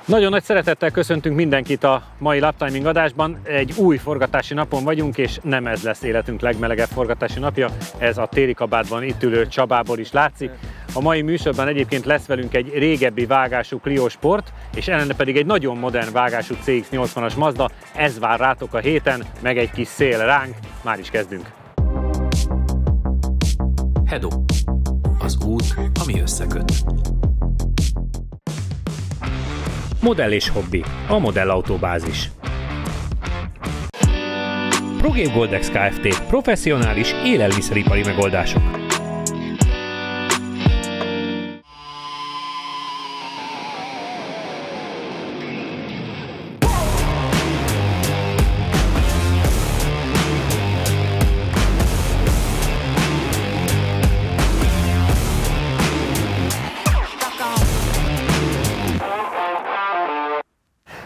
Nagyon nagy szeretettel köszöntünk mindenkit a mai Laptiming adásban. Egy új forgatási napon vagyunk, és nem ez lesz életünk legmelegebb forgatási napja. Ez a téli kabátban itt ülő Csabából is látszik. A mai műsorban egyébként lesz velünk egy régebbi vágású Clio Sport, és ellene pedig egy nagyon modern vágású CX-80-as Mazda. Ez vár rátok a héten, meg egy kis szél ránk. Már is kezdünk. Hedo. Az út, ami összeköt. Modell és hobbi, a Modellautóbázis. ProGame Goldex Kft. Professzionális élelmiszeripari megoldások.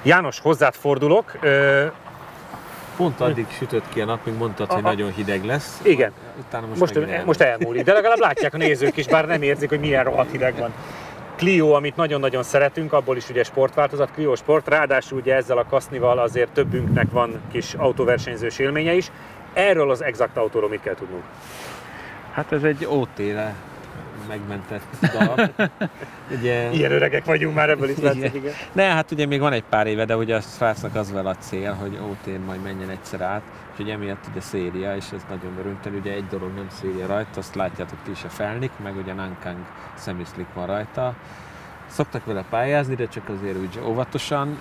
János, hozzád fordulok. Pont addig sütött ki a nap, míg mondtad, hogy nagyon hideg lesz. Igen. Utána most elmúlik, de legalább látják a nézők is, bár nem érzik, hogy milyen rohadt hideg van. Clio, amit nagyon-nagyon szeretünk, abból is ugye sportváltozat, Clio Sport, ráadásul ugye ezzel a kasznival azért többünknek van kis autóversenyzős élménye is. Erről az Exact autóról mit kell tudnunk? Hát ez egy OT-re megmentett darab. Ugye, ilyen öregek vagyunk már, ebből is látszik, igen. Ne, hát ugye még van egy pár éve, de ugye a srácnak az vele a cél, hogy OT-n majd menjen egyszer át, és ugye emiatt ugye széria, és ez nagyon örömteli, ugye egy dolog nem széria rajta, azt látjátok ti is a Felnik, meg ugye Nankang Semi-Slick van rajta. Szoktak vele pályázni, de csak azért úgy óvatosan.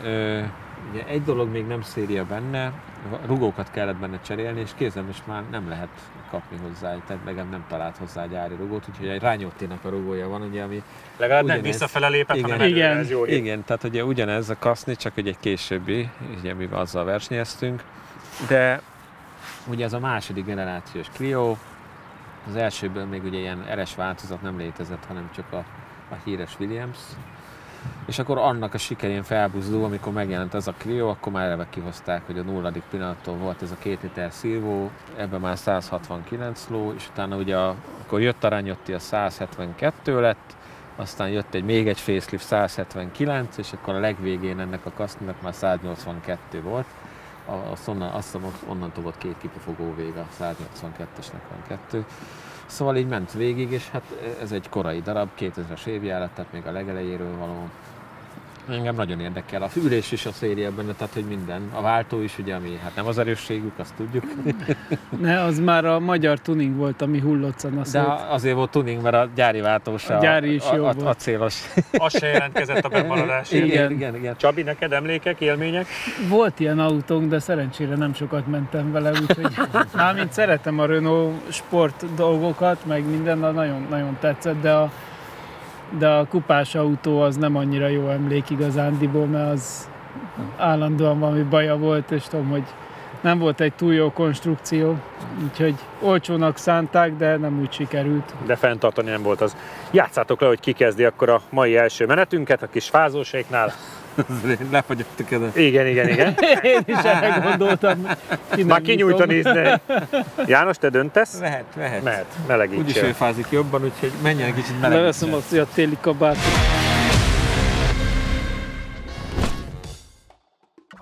Ugye egy dolog még nem széria benne, rugókat kellett benne cserélni, és kézzel most már nem lehet kapni hozzá, tehát meg nem talált hozzá gyári rugót, úgyhogy egy Rányottinak a rugója van, ugye, ami legalább nem visszafele lépett, hanem előre, ez jó. Igen, tehát ugye ugyanez a kaszni, csak egy későbbi, ugye mi azzal versenyeztünk, de ugye ez a második generációs Clio, az elsőből még ugye ilyen RS változat nem létezett, hanem csak a híres Williams. És akkor annak a sikerén felbuzdul, amikor megjelent ez a Clio, akkor már eleve kihozták, hogy a nulladik pillanattól volt ez a 2 liter szilvó, ebben már 169 ló, és utána ugye akkor jött a Rányotti, a 172 lett, aztán jött még egy facelift 179, és akkor a legvégén ennek a kaszninak már 182 volt. Azt hiszem, onnantól volt 2 kipufogó vége, a 182-esnek van 2. Szóval így ment végig, és hát ez egy korai darab, 2000-es évjárat, tehát még a legelejéről való. Engem nagyon érdekel. A ülés is a széria benne, tehát hogy minden. A váltó is, ugye, ami hát nem az erősségük, azt tudjuk. Ne, az már a magyar tuning volt, ami hullottan a szót. De azért volt tuning, mert a gyári váltós a gyári is jó volt. Acélos. Az se jelentkezett a bemaradásért. Igen. Csabi, neked emlékek, élmények? Volt ilyen autónk, de szerencsére nem sokat mentem vele, úgyhogy mármint szeretem a Renault sport dolgokat, meg minden, nagyon, nagyon tetszett, de a kupás autó az nem annyira jó emlék igazándiból, mert az állandóan valami baja volt, és tudom, hogy nem volt egy túl jó konstrukció, úgyhogy olcsónak szánták, de nem úgy sikerült. De fenntartani nem volt az. Játszátok le, hogy ki kezdi akkor a mai első menetünket, a kis fázóséknál. Lefagyottuk ezen. Igen. Én is erre gondoltam. Már kinyújtani ízne. János, te döntesz? Mehet. Melegítsél. Úgyis ő fázik jobban, úgyhogy menjen egy kicsit melegítsen. Leveszem azt, hogy a téli kabátot.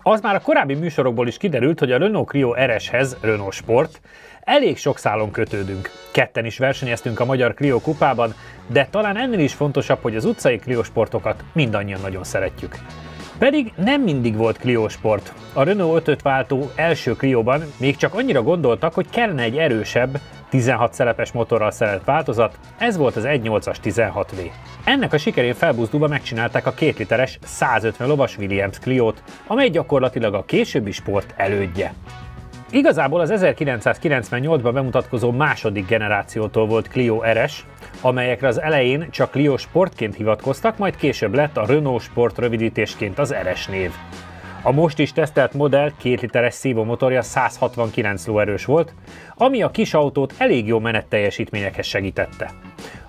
Az már a korábbi műsorokból is kiderült, hogy a Renault Clio RS-hez, Renault Sport, elég sok szálon kötődünk. Ketten is versenyeztünk a magyar Clio kupában, de talán ennél is fontosabb, hogy az utcai Clio sportokat mindannyian nagyon szeretjük. Pedig nem mindig volt Clio Sport. A Renault 5-5 váltó első Clióban még csak annyira gondoltak, hogy kellene egy erősebb, 16 szerepes motorral szerelt változat, ez volt az 1.8-as 16V. Ennek a sikerén felbuzdulva megcsinálták a 2 literes 150 lovas Williams Cliót, amely gyakorlatilag a későbbi Sport elődje. Igazából az 1998-ban bemutatkozó második generációtól volt Clio RS, amelyekre az elején csak Clio Sportként hivatkoztak, majd később lett a Renault Sport rövidítésként az RS név. A most is tesztelt modell 2 literes szívómotorja 169 lóerős volt, ami a kis autót elég jó menetteljesítményekhez segítette.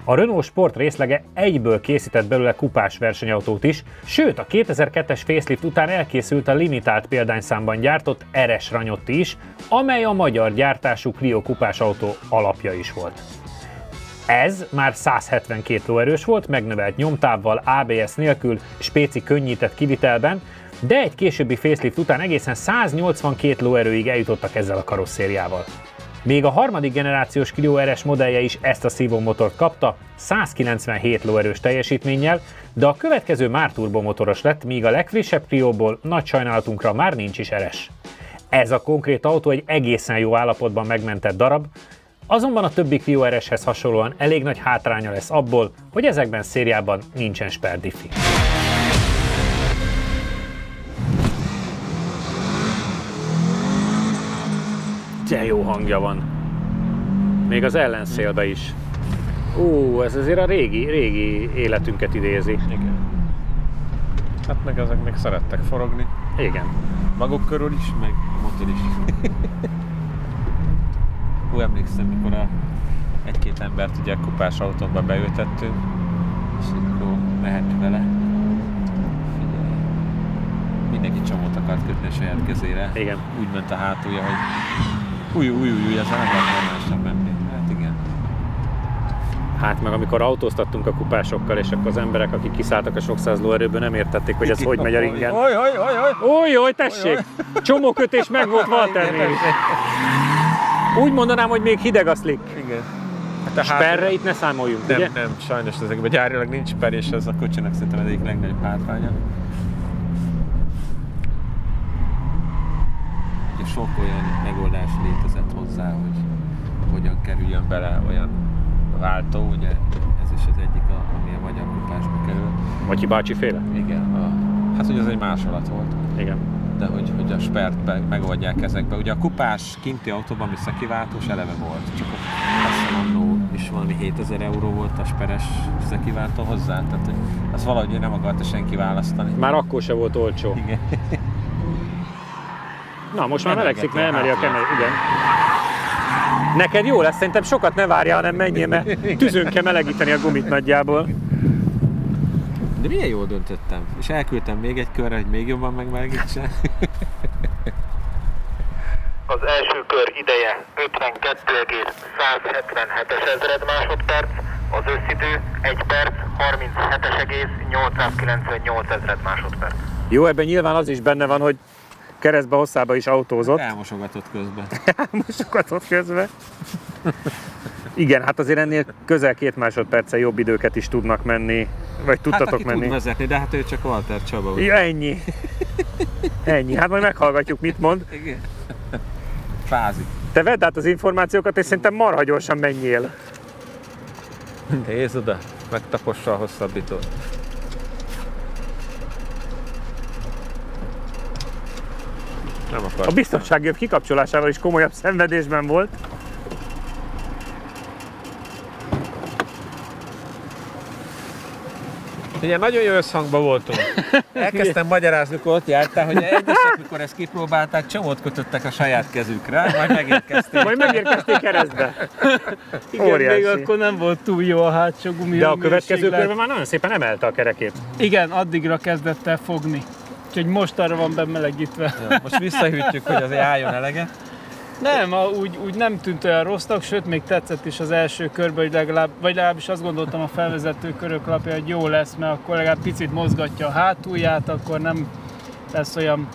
A Renault Sport részlege egyből készített belőle kupás versenyautót is, sőt a 2002-es facelift után elkészült a limitált példányszámban gyártott RS Rányotti is, amely a magyar gyártású Clio kupás autó alapja is volt. Ez már 172 lóerős volt, megnövelt nyomtávval, ABS nélkül, spéci könnyített kivitelben, de egy későbbi facelift után egészen 182 lóerőig eljutottak ezzel a karosszériával. Még a harmadik generációs Clio RS modellje is ezt a szívómotort kapta, 197 lóerős teljesítménnyel, de a következő már turbomotoros lett, míg a legfrissebb Clióból nagy sajnálatunkra már nincs is RS. Ez a konkrét autó egy egészen jó állapotban megmentett darab, azonban a többi Clio RS-hez hasonlóan elég nagy hátránya lesz abból, hogy ezekben szériában nincsen spare diffi. De jó hangja van. Még az ellenszélbe is. Ez azért a régi életünket idézi. Igen. Hát meg ezek még szerettek forogni. Igen. Maguk körül is, meg a motor is. Emlékszem, mikor egy-két embert ugye kupás autóba beültettünk, és akkor mehet vele. Figyelj, mindenki csomót akart kötni a saját kezére. Igen. Úgy ment a hátulja, hogy új, ezzel nem lehet normálisan menni. Hát igen. Hát meg amikor autóztattunk a kupásokkal, és akkor az emberek, akik kiszálltak a sok száz lóerőből, nem értették, hogy ez hogy megy a ringen. Oly, tessék! Csomókötés meg volt Walternél is. Úgy mondanám, hogy még hideg a slick. Igen. Hát sperre itt ne számoljunk, nem, ugye? Nem, sajnos ezekben gyárilag nincs sper, és ez a kocsinak szerintem az egyik legnagyobb hátránya. Ugye sok olyan megoldás létezett hozzá, hogy hogyan kerüljön bele olyan váltó, ugye ez is az egyik, ami a magyar kupásba kerül. Matyi bácsi féle? Igen, hát hogy az egy másolat volt. Igen. De hogy a spert megoldják ezekbe. Ugye a kupás kinti autóban visszakiváltós eleve volt, csak azt hiszem annó is valami 7000 euró volt a speres visszakiváltó hozzá, tehát hogy azt valahogy nem akarta senki választani. Már akkor se volt olcsó. Igen. Na, most már melegszik, mert emeli a kemer. Igen. Neked jó lesz, szerintem sokat ne várjál, hanem menjél, mert tűzön kell melegíteni a gumit nagyjából. De milyen jól döntöttem, és elküldtem még egy körre, hogy még jobban megmelegítsen. Az első kör ideje 52,177 ezred másodperc, az összidő 1 perc 37,898 ezred másodperc. Jó, ebben nyilván az is benne van, hogy keresztbe hosszába is autózott. Elmosogatott közben. Elmosogatott közben. Igen, hát azért ennél közel 2 másodperccel jobb időket is tudnak menni, vagy tudtatok aki menni. tud vezetni, de hát ő csak Walter Csaba. Ja, ennyi. Ennyi. Hát majd meghallgatjuk, mit mond. Igen. Fázik. Te vedd át az információkat, és szerintem marha gyorsan menjél. Nézd oda, megtapossa a hosszabbítót. Nem akar. A biztonsági kikapcsolásával is komolyabb szenvedésben volt. Ugye nagyon jó összhangban voltunk. Elkezdtem magyarázni, mikor ott jártál, hogy egyesek, mikor ezt kipróbálták, csomót kötöttek a saját kezükre, majd megérkezték. Majd megérkezték keresztbe. Igen, még akkor nem volt túl jó a hátsó gumi. De a következő körben már nagyon szépen emelte a kerekét. Igen, addigra kezdett el fogni. Úgyhogy most arra van bemelegítve. Ja, most visszahűtjük, hogy azért álljon elege. Nem, úgy nem tűnt olyan rossznak, sőt még tetszett is az első körben, hogy legalábbis azt gondoltam a felvezető körök alapján, hogy jó lesz, mert akkor legalább picit mozgatja a hátulját, akkor nem lesz olyan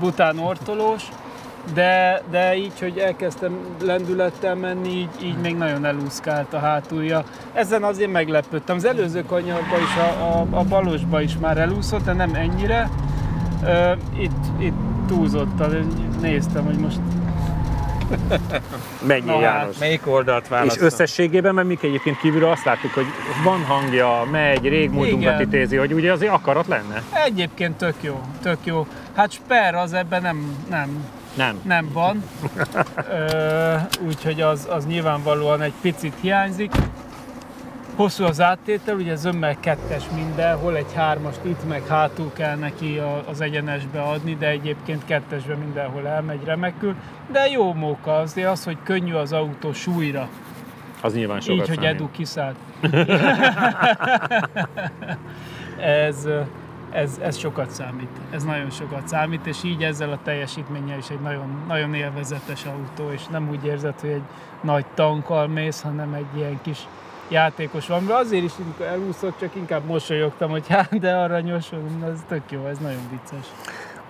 bután ortolós, de így, hogy elkezdtem lendülettel menni, így még nagyon elúszkált a hátulja. Ezen azért meglepődtem. Az előző kanyarban is, a balosba is már elúszott, de nem ennyire. Itt túlzottan néztem, hogy most... Mennyi János? Melyik oldalt választom? És összességében, mert mi egyébként kívülről azt láttuk, hogy van hangja, megy, régmúltunkat idézi, hogy ugye azért akarat lenne. Egyébként tök jó. Hát sper az ebben nem van. Úgyhogy az nyilvánvalóan egy picit hiányzik. Hosszú az áttétel, ugye zömmel 2-es mindenhol, egy 3-ast itt meg hátul kell neki az egyenesbe adni, de egyébként 2-esbe mindenhol elmegy remekül. De jó móka azért az, hogy könnyű az autó súlyra. Az nyilván sokat így, hogy számít. Edu kiszállt. ez sokat számít. Ez nagyon sokat számít, és így ezzel a teljesítménnyel is egy nagyon, nagyon élvezetes autó, és nem úgy érzed, hogy egy nagy tankkal mész, hanem egy ilyen kis játékos van. De azért is, amikor elúszott, csak inkább mosolyogtam, hogy hát, de aranyos, ez tök jó, ez nagyon vicces.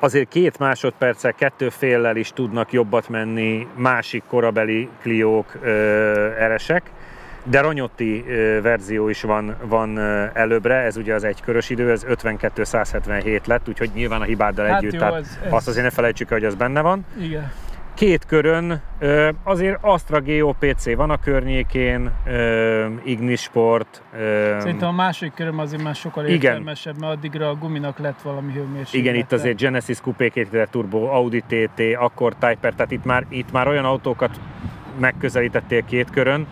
Azért 2 másodperccel, 2 féllel is tudnak jobbat menni másik korabeli Cliók eresek, de Ragnotti verzió is van előbbre, ez ugye az egykörös idő, ez 52-177 lett, úgyhogy nyilván a hibáddal együtt, jó, tehát ez... azt azért ne felejtsük el, hogy az benne van. Igen. 2 körön azért Astra GOPC van a környékén, Ignis Sport. Szerintem a második köröm azért már sokkal értelmesebb, mert addigra a guminak lett valami hőmérséklete. Igen, itt azért Genesis Coupé 2000 Turbo, Audi TT, akkor Typer, tehát itt már olyan autókat megközelítettél 2 körön,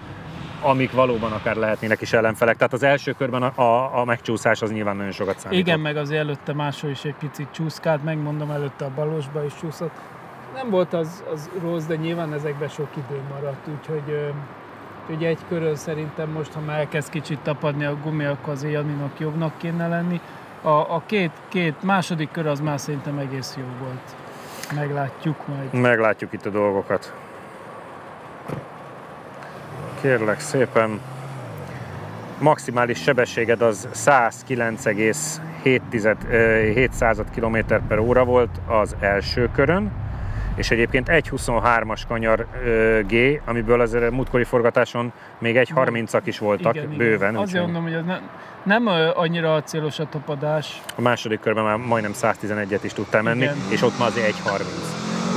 amik valóban akár lehetnének is ellenfelek. Tehát az első körben a megcsúszás az nyilván nagyon sokat számít. Igen, meg az előtte máshol is egy picit csúszkált, megmondom, előtte a balosba is csúszott. Nem volt az rossz, de nyilván ezekben sok idő maradt, úgyhogy egy körön szerintem most, ha már elkezd kicsit tapadni a gumi, akkor azért Janinak jobbnak kéne lenni. A két második kör az már szerintem egész jó volt. Meglátjuk majd. Meglátjuk itt a dolgokat. Kérlek szépen. Maximális sebességed az 109,7 km/h volt az első körön, és egyébként 1.23-as kanyar G, amiből azért múltkori forgatáson még 1.30-ak is voltak, igen, bőven. Igen. Azért mondom, hogy az nem annyira acélos a tapadás. A második körben már majdnem 111-et is tudtál menni, igen. És ott már azért 1.30.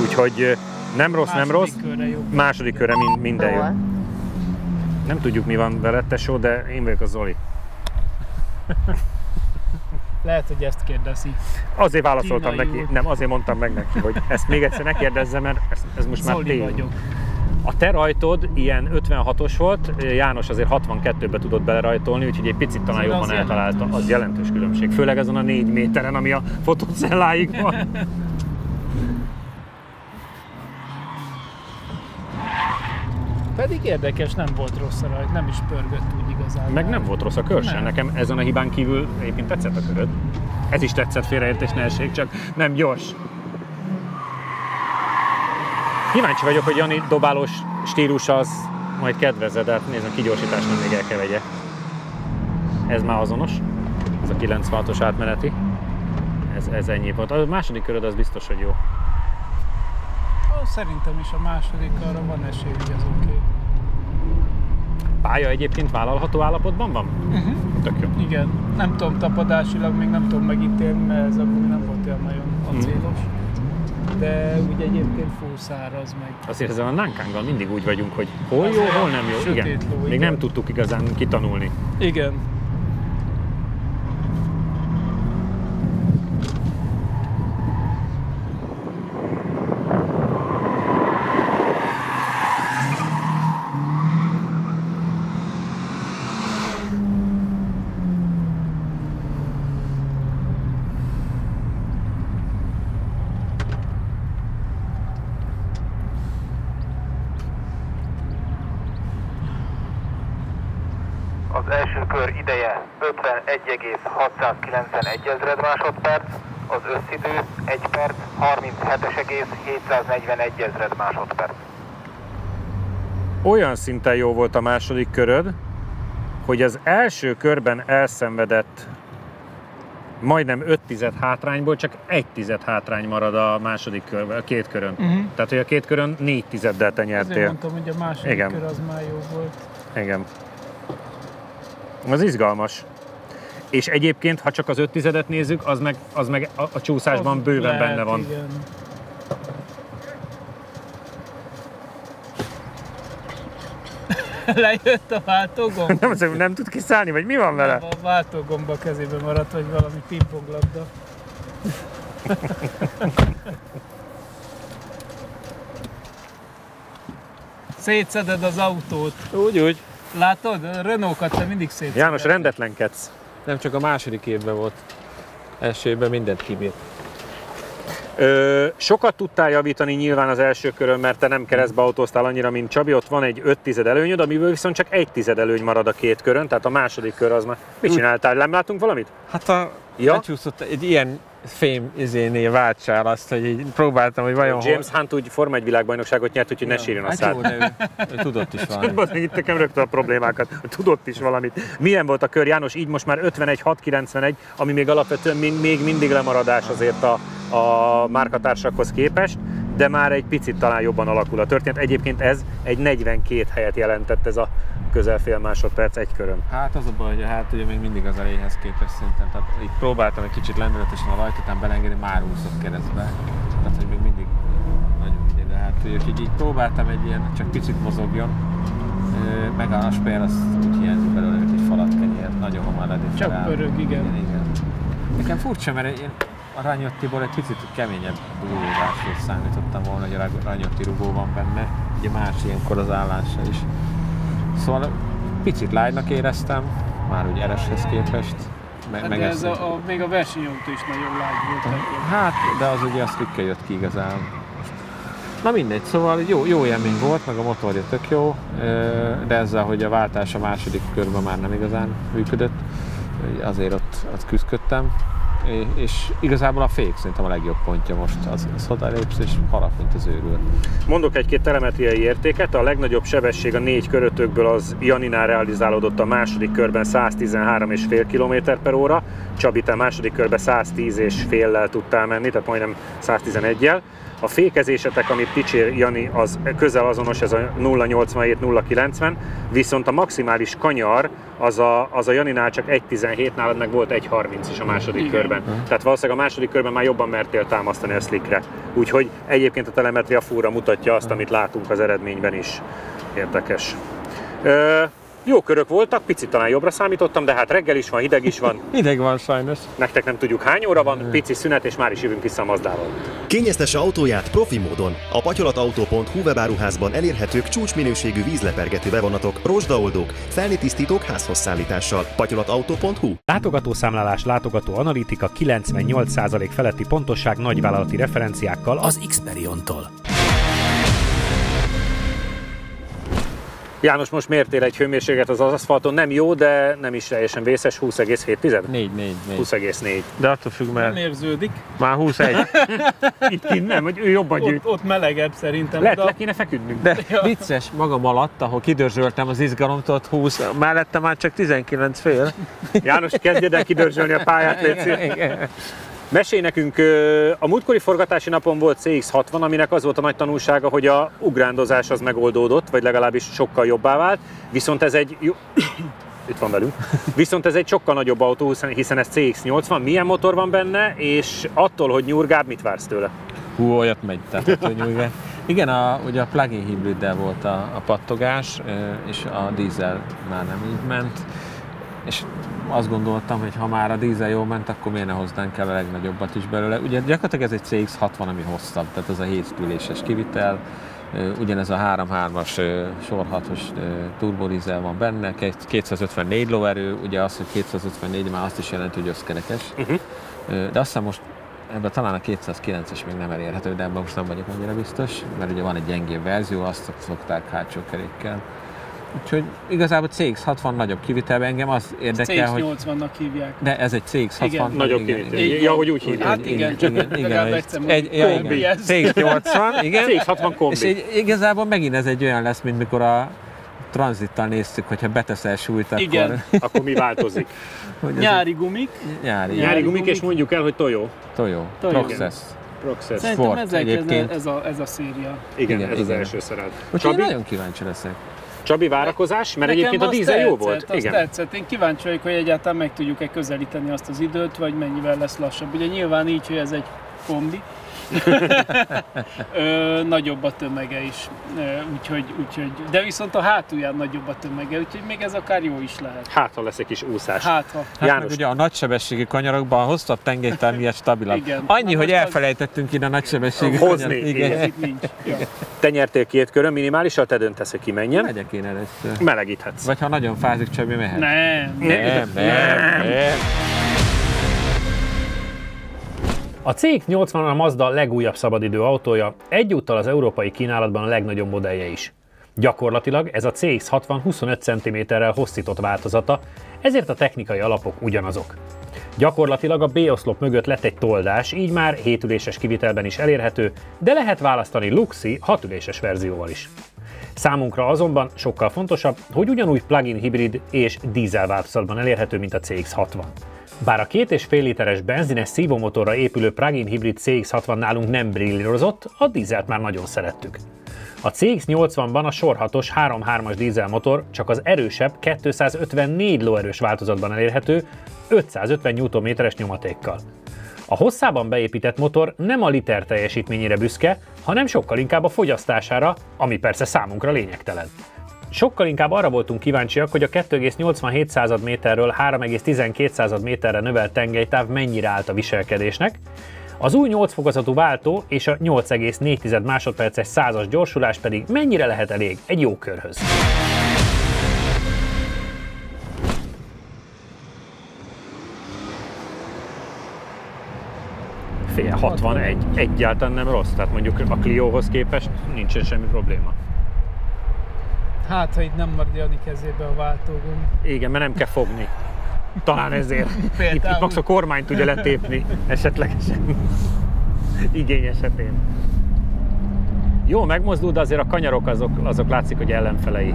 Úgyhogy nem rossz. Második körre minden jó. Nem tudjuk, mi van veled, tesó, de én vagyok a Zoli. Lehet, hogy ezt kérdezi. Azért válaszoltam neki, nem, azért mondtam meg neki, hogy ezt még egyszer ne kérdezze, mert ez most már tény. Vagyok. A te rajtod ilyen 56-os volt, János azért 62-be tudott belerajtolni, úgyhogy egy picit talán jobban eltalálta. Az jelentős különbség, főleg azon a 4 méteren, ami a fotócelláig van. Pedig érdekes, nem volt rossz a rajt, nem is pörgött úgy igazán. Meg nem volt rossz a kör sem. Nekem ezen a hibán kívül egyébként tetszett a köröd. Ez is tetszett, félreértés ne essék, csak nem gyors. Kíváncsi vagyok, hogy Jani dobálós stílusa az majd kedvezze, de hát nézd, a kigyorsítást nem még el kell vegye. Ez már azonos, ez a 96-os átmeneti. Ez ennyi volt. A második köröd az biztos, hogy jó. Szerintem is a második arra van esély, hogy az oké. Pálya egyébként vállalható állapotban van? Tök jó. Igen. Nem tudom, tapadásilag még nem tudom megítélni, mert ez a gumi nem volt olyan nagyon acélos. De úgy egyébként full száraz meg. Azért ezzel a Nankanggal mindig úgy vagyunk, hogy hol jó, hol nem jó. Igen. Még nem tudtuk igazán kitanulni. Igen. Az első kör ideje 51,691 másodperc, az összidő 1 perc 37,741 másodperc. Olyan szinten jó volt a második köröd, hogy az első körben elszenvedett majdnem 5 hátrányból csak 1 hátrány marad a második körben, a 2 körön. Tehát, hogy a 2 körön 4 tizeddel te nyertél. Azért mondtam, hogy a második kör az már jó volt. Igen. Az izgalmas. És egyébként, ha csak az 5 tizedet nézzük, az meg a csúszásban az bőven lehet, benne van. Igen. Lejött a váltógomb? Nem tud kiszállni, vagy mi van vele? A váltógomb a kezében maradt, vagy valami pingponglabda. Szétszeded az autót. Úgy. Látod? A Renault-kat te mindig szétszeded. János, rendetlenkedsz. Nem csak a második évben volt. Első évben mindent kibírt. Sokat tudtál javítani nyilván az első körön, mert te nem keresztbe autóztál annyira, mint Csabi. Ott van egy 5 tized előnyöd, amiből viszont csak 1 tized előny marad a 2 körön, tehát a második kör az már... Mit csináltál? Nem látunk valamit? Hát lecsúszott egy ilyen fém izénél váltsál azt, hogy így próbáltam, hogy vajon James Hunt úgy Forma 1 világbajnokságot nyert, úgyhogy ne sírjon a szád. Jó, de ő tudott is valami. Itt nekem rögtön a problémákat, tudott is valamit. Milyen volt a kör, János? Így most már 51-6-91, ami még alapvetően még mindig lemaradás azért a márkatársakhoz képest, de már egy picit talán jobban alakul a történet. Egyébként ez egy 42 helyet jelentett, ez a közel fél másodperc egy körön. Hát az a baj, hogy hát ugye még mindig az eléhez képest szerintem. Tehát itt próbáltam egy kicsit lendületesen a rajt után belengedni, már úszott keresztbe. Tehát, hogy még mindig nagyon ügyé, de hát úgyhogy így próbáltam egy ilyen, csak picit mozogjon. Meg a spér az úgy hiányzik belőle, mint egy falat kenyér. Nagyon hamar ledét Csak pörög, igen. Nekem furcsa, mert én a Ranyottiból egy picit keményebb rugózásról számítottam volna, hogy a Ranyotti rugó van benne. Ugye más ilyenkor az állása is. Szóval picit lágynak éreztem, már úgy ereshez képest. De ez még a versenyautó is nagyon lágy volt. Hát, de az ugye a slickkel jött ki igazán. Na mindegy, szóval jó élmény volt, meg a motorja tök jó, de ezzel, hogy a váltás a második körben már nem igazán működött, azért ott küzdködtem. És igazából a fék szerintem a legjobb pontja most, az odalépsz és harap, mint az őrült. Mondok egy-két telemetriai értéket, a legnagyobb sebesség a 4 körötökből az Janinál realizálódott a második körben 113,5 km/h, Csabi, te második körben 110,5-lel tudtál menni, tehát majdnem 111-jel. A fékezésetek, amit dicsér Jani, az közel azonos, ez a 0,87-0,90, viszont a maximális kanyar az a Janinál csak 1,17, nálad meg volt 1,30 is a második körben. Tehát valószínűleg a második körben már jobban mertél támasztani a slickre. Úgyhogy egyébként a telemetria fúra mutatja azt, amit látunk az eredményben is. Érdekes. Jó körök voltak, picit talán jobbra számítottam, de hát reggel is van, hideg is van. Hideg van sajnos. Nektek nem tudjuk hány óra van, pici szünet, és már is jövünk vissza a Mazdával. Kényeztesse autóját profi módon. A patyolatauto.hu webáruházban elérhetők csúcsminőségű vízlepergető bevonatok, rozsdaoldók, felnitisztítók házhoz szállítással. patyolatauto.hu. Látogatószámlálás, látogatóanalitika, 98% feletti pontosság nagyvállalati referenciákkal Az Xperiontól. János, most mértél egy hőmérsékletet az aszfalton, nem jó, de nem is teljesen vészes, 20,7? 4. 20,4. De attól függ, mert nem érződik. már 21. Itt nem, hogy ő jobban gyűjt. Ott melegebb szerintem. Lehet, le kéne feküdnünk. De vicces, magam alatt, ahol kidörzsöltem az izgalomtól 20, mellette már csak 19 fél. János, kezdjed el kidörzsölni a pályát, légy. Mesélj nekünk, a múltkori forgatási napon volt CX-60, aminek az volt a nagy tanulsága, hogy a ugrándozás az megoldódott, vagy legalábbis sokkal jobbá vált, viszont ez egy... Itt van velünk. Viszont ez egy sokkal nagyobb autó, hiszen ez CX-80. Milyen motor van benne, és attól, hogy nyurgább, mit vársz tőle? Olyat megy, tehát hogy nyurgább. Igen, ugye a plug-in hibriddel volt a pattogás, és a dízel már nem így ment. És azt gondoltam, hogy ha már a dízel jól ment, akkor miért ne hoznánk el a legnagyobbat is belőle. Ugye gyakorlatilag ez egy CX-60, ami hosszabb, tehát az a 7 üléses kivitel, ugyanez a 3.3-as sor 6-os turbodízel van benne, 254 lóerő, ugye az, hogy 254 már azt is jelenti, hogy összkerekes. De azt hiszem most ebben talán a 209-es még nem elérhető, de ebben most nem vagyok annyira biztos, mert ugye van egy gyengébb verzió, azt szokták hátsó kerékkel. Úgyhogy igazából CX-60 nagyobb kivitelben, engem az érdekel, hogy... CX-80-nak hívják. De ez egy CX-60. Igen, nagyobb kivitel. Ja, hogy úgy hívják. Hát igen, legalább egyszer kombi. CX-80, igen. CX-60 kombi. És igazából megint ez egy olyan lesz, mint mikor a Transittal néztük, hogyha beteszel súlyt, igen. Akkor mi változik? Nyári gumik. Nyári gumik, és mondjuk el, hogy Toyo. Process. Szerintem ez a széria. Igen, ez az első szerelt. Úgyhogy nagyon kíváncsi leszek. Csabi, várakozás? Mert nekem egyébként a dízel jó volt. Igen. Tetszett. Én kíváncsi vagyok, hogy egyáltalán meg tudjuk-e közelíteni azt az időt, vagy mennyivel lesz lassabb. Ugye nyilván így, hogy ez egy kombi. Nagyobb a tömege is, úgyhogy, de viszont a hátulján nagyobb a tömege, úgyhogy még ez akár jó is lehet. Hát, ha lesz egy kis úszás. Hát meg ugye a nagysebességi kanyarokban a hosszabb tengelytár miatt stabilabb. Igen. Annyi, hogy elfelejtettünk ide a nagysebességi hozni. Igen. Nincs. Ja. Te nyertél 2 körön minimálisra, te döntesz, hogy ki menjen. Megyek én először. Melegíthetsz. Vagy ha nagyon fázik, Csabi mehet. Nem. A CX-80 a Mazda legújabb szabadidő autója, egyúttal az európai kínálatban a legnagyobb modellje is. Gyakorlatilag ez a CX-60 25 cm-rel hosszított változata, ezért a technikai alapok ugyanazok. Gyakorlatilag a B-oszlop mögött lett egy toldás, így már 7 üléses kivitelben is elérhető, de lehet választani luxi 6 üléses verzióval is. Számunkra azonban sokkal fontosabb, hogy ugyanúgy plug-in hibrid és dízel változatban elérhető, mint a CX-60. Bár a 2,5 literes benzines szívómotorra épülő plug-in hibrid CX-60 nálunk nem brillírozott, a dízelt már nagyon szerettük. A CX-80-ban a sor 6-os 3.3-as dízelmotor csak az erősebb 254 lóerős változatban elérhető, 550 Nm-es nyomatékkal. A hosszában beépített motor nem a liter teljesítményére büszke, hanem sokkal inkább a fogyasztására, ami persze számunkra lényegtelen. Sokkal inkább arra voltunk kíváncsiak, hogy a 2,87 méterről 3,12 méterre növelt tengelytáv mennyire állt a viselkedésnek, az új 8 fokozatú váltó és a 8,4 másodperces 100-as gyorsulás pedig mennyire lehet elég egy jó körhöz. Fél 61, egyáltalán nem rossz, tehát mondjuk a Clióhoz képest nincsen semmi probléma. Hát, ha itt nem marad Jani kezébe a váltógomb. Igen, mert nem kell fogni. Talán ezért. Itt max a kormányt tudja letépni esetlegesen. Igény esetén. Jó, megmozdul, de azért a kanyarok azok látszik, hogy ellenfelei.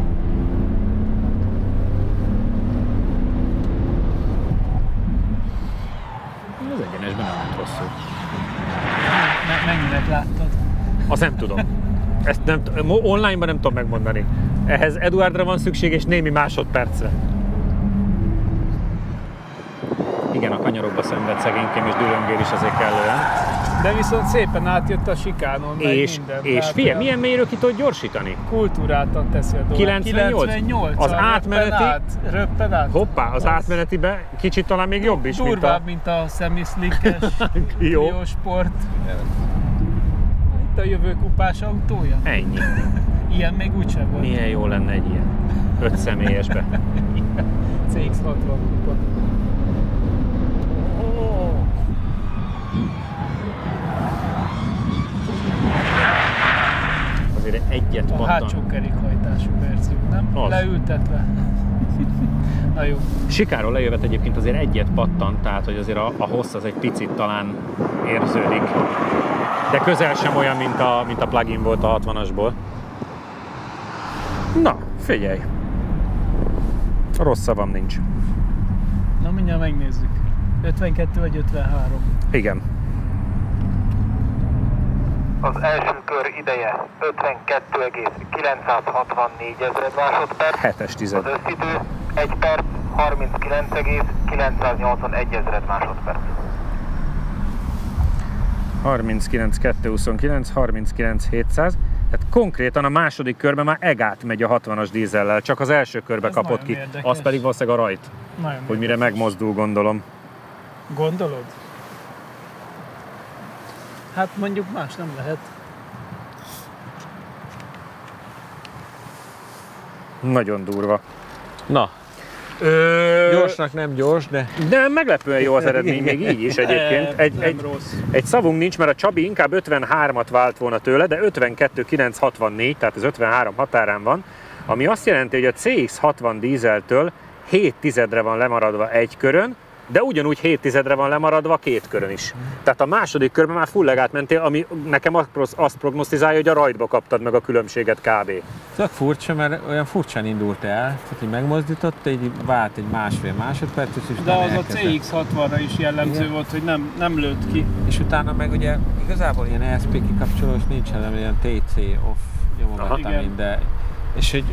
Az egyenesben nem ment rosszul. Mennyinek láttad? Azt nem tudom. Ezt nem, online-ban nem tudom megmondani. Ehhez Eduardra van szükség és némi másodpercre. Igen, a kanyarokba szenved szegénykém és dülöngél is azért kellően. De viszont szépen átjött a sikánon, és figyelj, milyen mélyről ki tudod gyorsítani? Kultúráltan teszi a dolgot. 98? Az átmeneti... Röppen át. Hoppá, az átmenetibe kicsit talán még jobb is, durvább, mint a semi-slickes Clio Sport. Itt a jövő kupás autója. Ennyi. Ilyen még úgysem volt. Milyen jó lenne egy ilyen 5 személyesbe. CX-60 kupa. Azért egyet pattan. A hátsó kerékhajtású verzió, nem? Az. Leültetve. Na jó. Sikáról lejövet egyébként azért egyet pattan, tehát hogy azért a hossz az egy picit talán érződik. De közel sem olyan, mint a plug-in volt a 60-asból. Na, figyelj! Rossz szavam nincs. Na mindjárt megnézzük. 52 vagy 53? Igen. Az első kör ideje 52,964 másodperc. 7-es tized. Az összidő 1 perc 39,981 másodperc. 39,229, 39,700. Tehát konkrétan a második körben már egát megy a 60-as dízellel, csak az első körbe kapott ki. Érdekes. Az pedig valószínűleg a rajt, Nagyon hogy mire megmozdul, gondolom. Gondolod? Hát mondjuk más nem lehet. Nagyon durva. Na, gyorsnak nem gyors, de... De meglepően jó az eredmény, még így is egyébként. Egy szavunk nincs, mert a Csabi inkább 53-at vált volna tőle, de 52,964, tehát az 53 határán van, ami azt jelenti, hogy a CX-60 dízeltől 7 tizedre van lemaradva egy körön, de ugyanúgy 7 tizedre van lemaradva két körön is. Tehát a második körben már full legát mentél, ami nekem azt prognosztizálja, hogy a rajtba kaptad meg a különbséget kb. Tök furcsa, mert olyan furcsán indult el, tehát hogy megmozdított, így vált egy másfél másodperc, és de az a CX-60-ra is jellemző igen. volt, hogy nem lőtt ki. És utána meg ugye igazából ilyen ESP kikapcsolós nincs, hanem ilyen TC off nyomogatam, de és hogy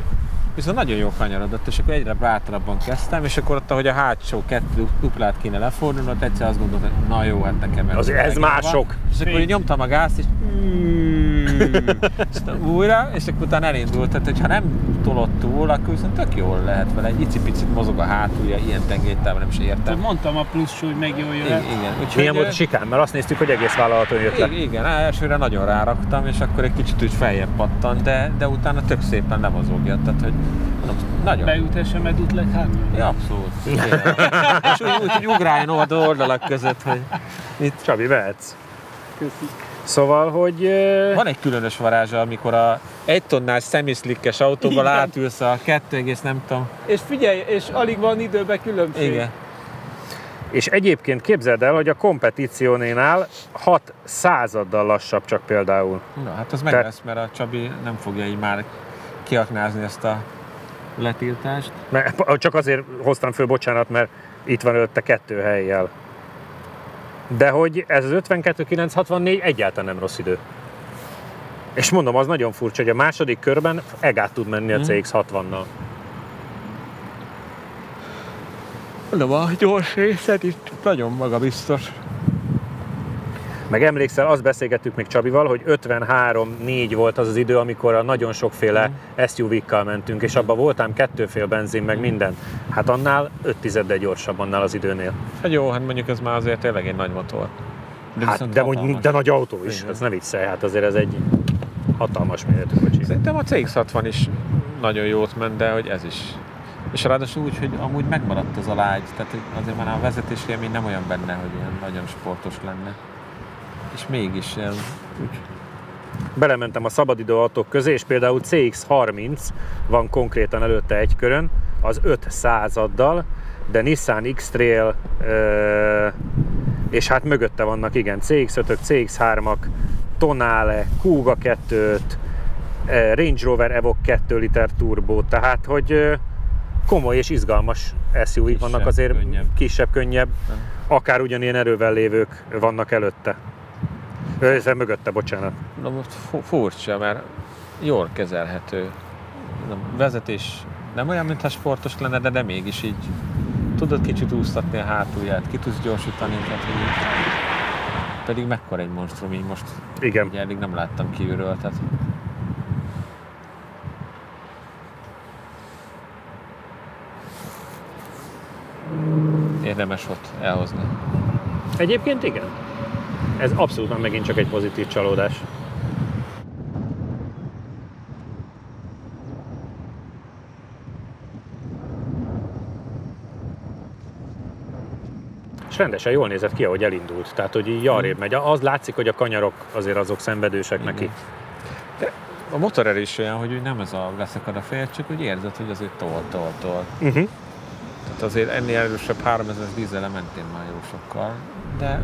viszont nagyon jó kanyarodott, és akkor egyre bátrabban kezdtem, és akkor ott, ahogy a hátsó kettő duplát kéne lefordulni, ott egyszer azt gondoltam, hogy na jó, hát nekem ez mások. És akkor nyomtam a gázt, és újra, és akkor utána elindult, tehát hogyha nem tolott túl, akkor viszont tök jól lehet vele, egy icipicit mozog a hátulja, ilyen tengelytávon nem is értem. Mondtam a plusz súly, meg jól jöhet. Igen. Milyen volt a sikán? Mert azt néztük, hogy egész vállalaton jött le. Igen, elsőre nagyon ráraktam, és akkor egy kicsit úgy feljebb pattant, de utána tök szépen lemozogja, tehát hogy nagyon. Beütesse medutleg hátul? Ja, abszolút. És úgy, hogy ugráljon oldalak között, hogy itt Csabi, vehetsz. Köszi. Szóval, hogy... Van egy különös varázsa, amikor a 1 tonnás semi-slickes autóval átülsz a 2, nem tudom. És figyelj, és alig van időben különbség. Igen. És egyébként képzeld el, hogy a kompetíciónénál 6 századdal lassabb csak például. Na, hát az meg lesz, mert a Csabi nem fogja így már kiaknázni ezt a letiltást. Csak azért hoztam föl, bocsánat, mert itt van előtte 2 helyjel. De hogy ez az 52.964 egyáltalán nem rossz idő. És mondom, az nagyon furcsa, hogy a második körben egát tud menni a CX-60-nal. Mondom, a gyors részed itt nagyon magabiztos. Meg emlékszel, azt beszélgettük még Csabival, hogy 53-4 volt az az idő, amikor a nagyon sokféle SUV-kkal mentünk, és abban voltam 2 benzin, meg minden. Hát annál 5 tizeddel gyorsabb annál az időnél. Hát jó, hát mondjuk ez már azért tényleg egy nagy motor. De nagy autó is, ez ne viccelj, hát azért ez egy hatalmas méretű kocsi. Szerintem a CX-60 is nagyon jót ment, de hogy ez is. És ráadásul úgy, hogy amúgy megmaradt az a lágy, tehát azért már a vezetési élmény nem olyan benne, hogy ilyen nagyon sportos lenne. És mégis úgy. Belementem a szabadidő autók közé, és például CX-30 van konkrétan előtte egy körön, az 5 századdal, de Nissan X-Trail, és hát mögötte vannak, igen, CX-5-ök, CX-3-ak, Tonale, Kuga 2-t, Range Rover Evoque 2 liter turbo, tehát hogy komoly és izgalmas SUV-k vannak, azért kisebb, könnyebb, akár ugyanilyen erővel lévők vannak előtte. Ezzel mögötte, bocsánat. Na most furcsa, mert jól kezelhető. A vezetés nem olyan, mintha sportos lenne, de mégis így tudod kicsit úsztatni a hátulját, ki tudsz gyorsítani, tehát így, pedig mekkora egy monstrum, így most igen. Ugye eddig nem láttam kívülről, tehát érdemes ott elhozni. Egyébként igen. Ez abszolút már megint csak egy pozitív csalódás. És rendesen jól nézett ki, ahogy elindult. Tehát, hogy így arrébb megy. Az látszik, hogy a kanyarok azért azok szenvedősek igen. neki. De a motor is olyan, hogy nem ez a leszakad a fél, csak úgy érzed, hogy azért tol. Tehát azért ennél erősebb 3000 dízele mentén már jó sokkal, de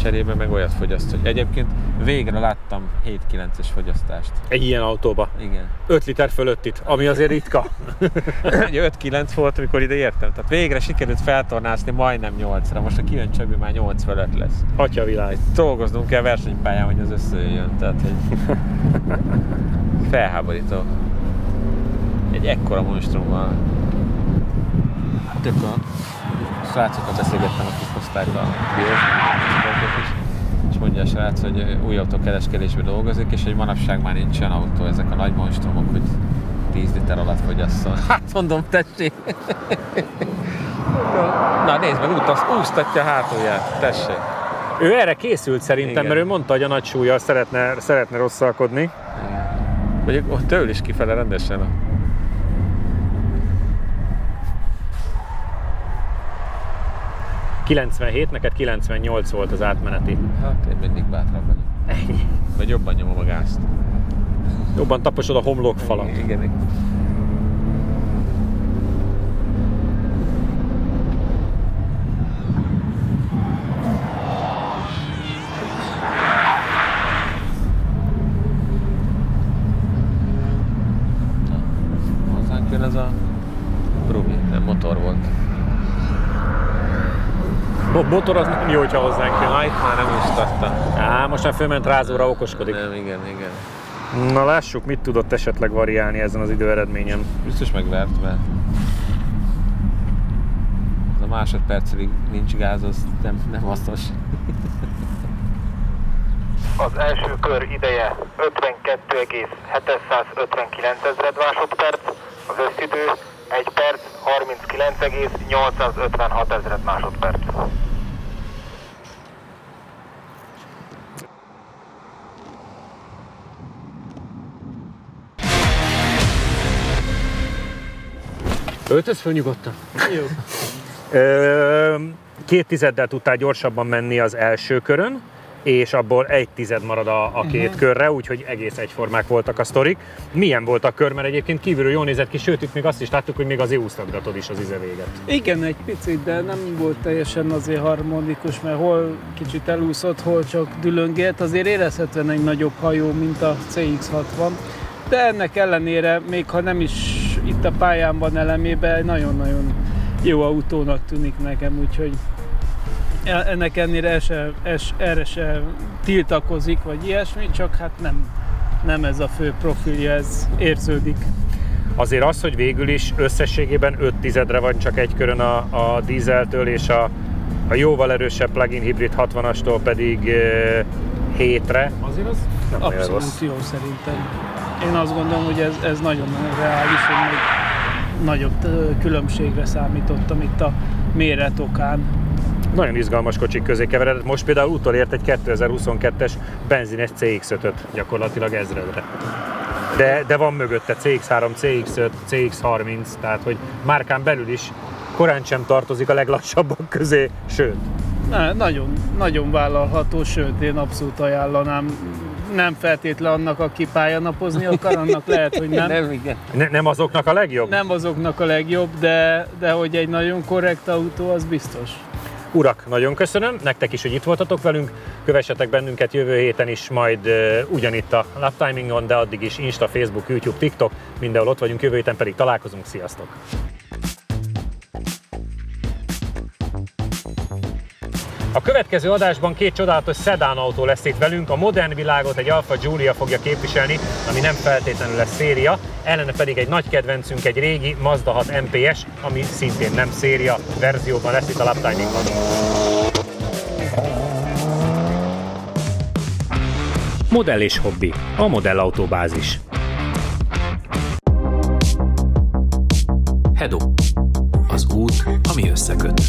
cserébe meg olyat fogyaszt, hogy egyébként végre láttam 7-9-es fogyasztást. Egy ilyen autóba? Igen. 5 liter fölött itt, ami azért ritka. 5-9 volt, amikor ide értem. Tehát végre sikerült feltornászni majdnem 8-ra. Most a kijön Csabi már 8 fölött lesz. Atyavilág. Dolgoznunk kell versenypályán, hogy az összejöjjön. Tehát egy felháborító. Egy ekkora monstrummal. Tök a srácokkal beszélgettem, akik hozták a biót, és mondja a srác, hogy új autókereskedésben dolgozik, és hogy manapság már nincs olyan autó, ezek a nagy monstrumok, hogy 10 liter alatt fogyasszon. Hát mondom, tessék! Na nézd meg, úsztatja a hátulját, tessék! Ő erre készült szerintem, igen. Mert ő mondta, hogy a nagy súllyal szeretne rosszalkodni. Mondjuk től is kifele rendesen. 97, neked 98 volt az átmeneti. Hát én mindig bátrabb vagyok. Ennyi. Vagy jobban nyomom a gázt. Jobban taposod a homlokfalat. Igen. Hozzánk jön ez a Brumi, nem motor volt. Motor az nem jó, hogyha hozzánk jön. Itt már nem úsztatta. Most már fölment rázóra, okoskodik. Nem, igen. Na lássuk, mit tudott esetleg variálni ezen az időeredményen. Biztos megvert, mert ez a másodpercig nincs gáz, az nem hasznos. Az első kör ideje 52,759 másodperc, az összidő 1 perc 39,856 másodperc. Öltöz föl nyugodtan. Jó. 2 tizeddel tudtál gyorsabban menni az első körön, és abból 1/10 marad a két körre, úgyhogy egész egyformák voltak a sztorik. Milyen volt a kör, mert egyébként kívülről jól nézett ki, sőt itt még azt is láttuk, hogy még az úsztatgatod is az íze véget. Igen, egy picit, de nem volt teljesen azért harmonikus, mert hol kicsit elúszott, hol csak dülöngélt, azért érezhetően egy nagyobb hajó, mint a CX-60, de ennek ellenére, még ha nem is itt a pályán van elemében, nagyon-nagyon jó autónak tűnik nekem, úgyhogy ennek ennél erre se tiltakozik, vagy ilyesmi, csak hát nem ez a fő profilja, ez érződik. Azért az, hogy végül is összességében 5/10-re van csak egy körön a dízeltől, és a jóval erősebb plug-in hibrid 60-astól pedig 7-re, azért az nem abszolút rossz. jó szerintem. Én azt gondolom, hogy ez nagyon reális, hogy még nagyobb különbségre számítottam itt a méret okán. Nagyon izgalmas kocsik közé keveredett. Most például utolért egy 2022-es benzines CX-5-öt gyakorlatilag 1000-re. De van mögötte CX-3, CX-5, CX-30, tehát hogy márkán belül is korán sem tartozik a leglassabbak közé, sőt. Nagyon vállalható, sőt én abszolút ajánlanám. Nem feltétlen annak, aki pályanapozni akar, annak lehet, hogy nem. Nem azoknak a legjobb? Nem azoknak a legjobb, de hogy egy nagyon korrekt autó, az biztos. Urak, nagyon köszönöm, nektek is, hogy itt voltatok velünk, kövessetek bennünket jövő héten is, majd ugyanitt a Lap Timingon, de addig is Insta, Facebook, YouTube, TikTok, mindenhol ott vagyunk, jövő héten pedig találkozunk, sziasztok! A következő adásban két csodálatos szedánautó lesz itt velünk, a modern világot egy Alfa Giulia fogja képviselni, ami nem feltétlenül lesz széria, ellene pedig egy nagy kedvencünk, egy régi Mazda 6 MPS, ami szintén nem széria verzióban lesz itt a Lap Timingban. Modell és hobbi, a modellautóbázis. Hedo. Az út, ami összeköt.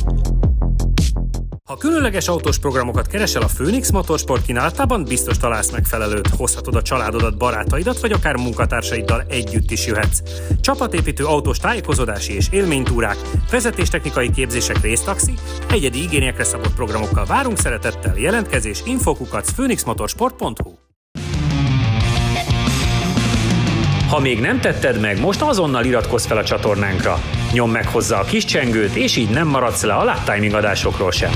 Ha különleges autós programokat keresel a Phoenix Motorsport kínálatában, biztos találsz megfelelőt. Hozhatod a családodat, barátaidat, vagy akár munkatársaiddal együtt is jöhetsz. Csapatépítő autós tájékozódási és élménytúrák, vezetéstechnikai képzések, résztaxi, egyedi igényekre szabott programokkal várunk szeretettel. Jelentkezés info@phoenixmotorsport.hu. Ha még nem tetted meg, most azonnal iratkozz fel a csatornánkra. Nyomd meg hozzá a kis csengőt, és így nem maradsz le a Lap Timing adásokról sem.